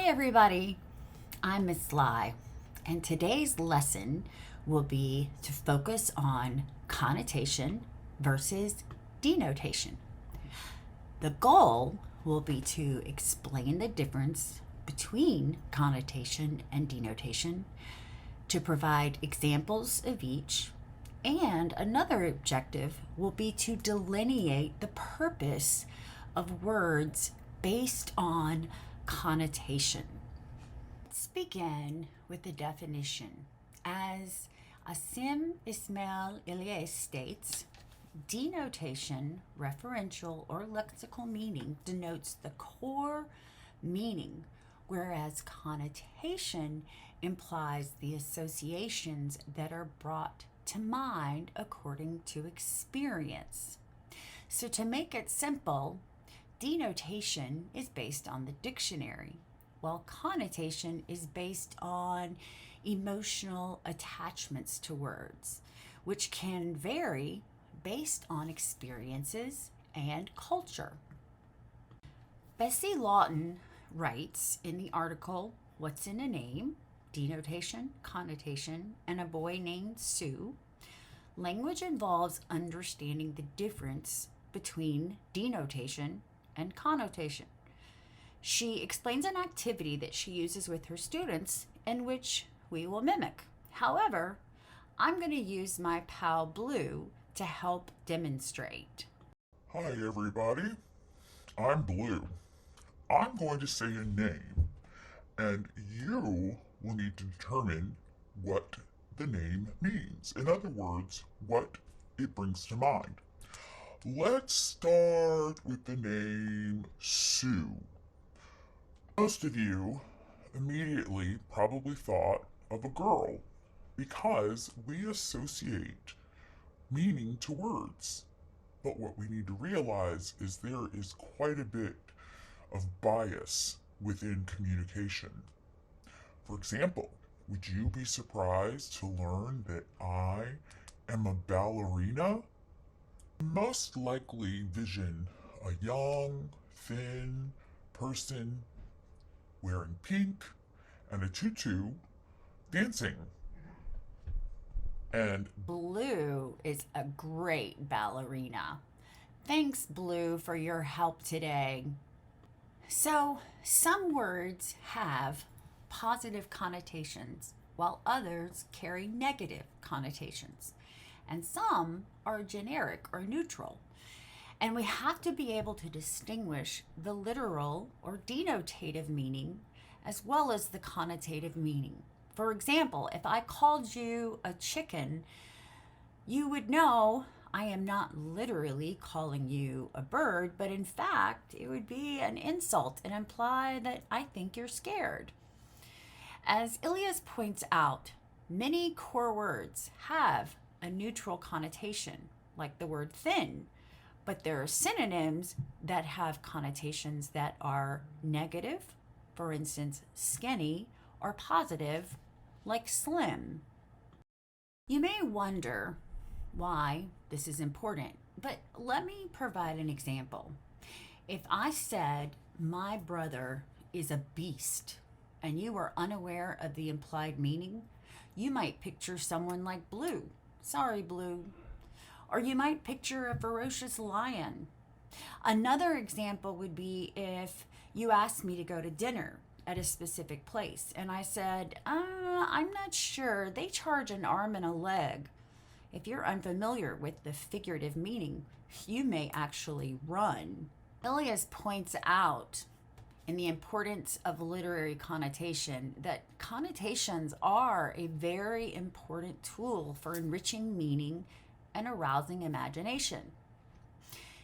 everybody. I'm Miss Ligh, and today's lesson will be to focus on connotation versus denotation. The goal will be to explain the difference between connotation and denotation, to provide examples of each, and another objective will be to delineate the purpose of words based on connotation. Let's begin with the definition. As Asim Ismail Ilyes states, denotation, referential or lexical meaning, denotes the core meaning, whereas connotation implies the associations that are brought to mind according to experience. So to make it simple, denotation is based on the dictionary, while connotation is based on emotional attachments to words, which can vary based on experiences and culture. Bessie Lawton writes in the article, What's in a Name? Denotation, Connotation, and a Boy Named Sue, language involves understanding the difference between denotation and connotation. She explains an activity that she uses with her students in which we will mimic. However, I'm going to use my pal Blue to help demonstrate. Hi everybody, I'm Blue. I'm going to say a name, and you will need to determine what the name means. In other words, what it brings to mind. Let's start with the name Sue. Most of you immediately probably thought of a girl because we associate meaning to words. But what we need to realize is there is quite a bit of bias within communication. For example, would you be surprised to learn that I am a ballerina? Most likely vision a young, thin person wearing pink and a tutu dancing. And Blue is a great ballerina. Thanks, Blue, for your help today. So, some words have positive connotations, while others carry negative connotations. And some are generic or neutral. And we have to be able to distinguish the literal or denotative meaning as well as the connotative meaning. For example, if I called you a chicken, you would know I am not literally calling you a bird, but in fact, it would be an insult and imply that I think you're scared. As Ilyes points out, many core words have a neutral connotation, like the word thin, but there are synonyms that have connotations that are negative, for instance, skinny, or positive, like slim. You may wonder why this is important, but let me provide an example. If I said, my brother is a beast, and you were unaware of the implied meaning, you might picture someone like Blue. Sorry, Blue. Or you might picture a ferocious lion. Another example would be if you asked me to go to dinner at a specific place, and I said, I'm not sure. They charge an arm and a leg. If you're unfamiliar with the figurative meaning, you may actually run. Ilyes points out in the importance of literary connotation that connotations are a very important tool for enriching meaning and arousing imagination.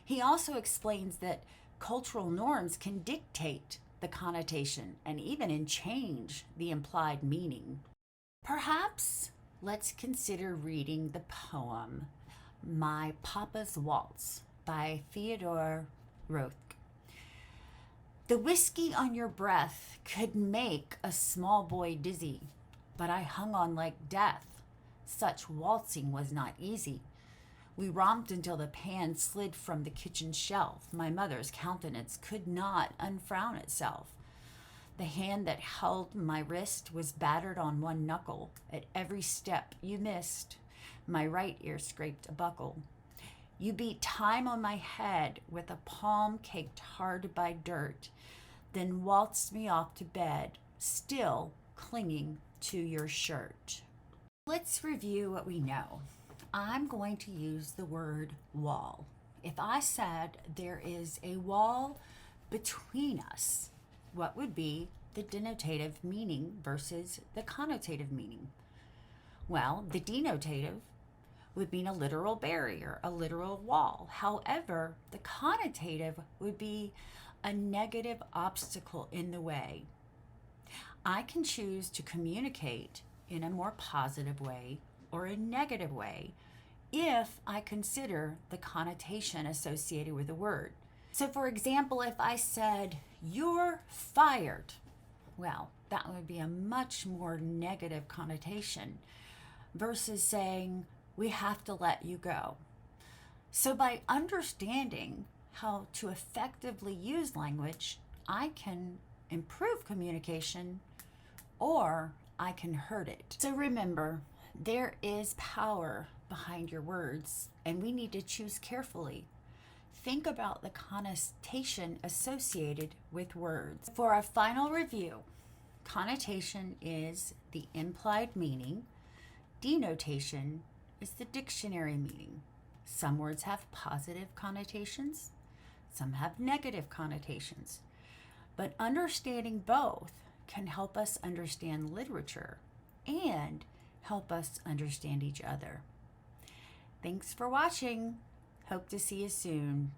He also explains that cultural norms can dictate the connotation and even change the implied meaning. Perhaps let's consider reading the poem My Papa's Waltz by Theodore Roth. The whiskey on your breath could make a small boy dizzy, but I hung on like death. Such waltzing was not easy. We romped until the pan slid from the kitchen shelf. My mother's countenance could not unfrown itself. The hand that held my wrist was battered on one knuckle. At every step you missed, my right ear scraped a buckle. You beat time on my head with a palm caked hard by dirt, then waltzed me off to bed, still clinging to your shirt. Let's review what we know. I'm going to use the word wall. If I said there is a wall between us, what would be the denotative meaning versus the connotative meaning? Well, the denotative would mean a literal barrier, a literal wall. However, the connotative would be a negative obstacle in the way. I can choose to communicate in a more positive way or a negative way if I consider the connotation associated with the word. So, for example, if I said, "You're fired," well, that would be a much more negative connotation versus saying, "We have to let you go." So, by understanding how to effectively use language, I can improve communication or I can hurt it. So, remember, there is power behind your words, and we need to choose carefully. Think about the connotation associated with words. For our final review, connotation is the implied meaning. Denotation is the dictionary meaning. Some words have positive connotations, some have negative connotations. But understanding both can help us understand literature and help us understand each other. Thanks for watching. Hope to see you soon.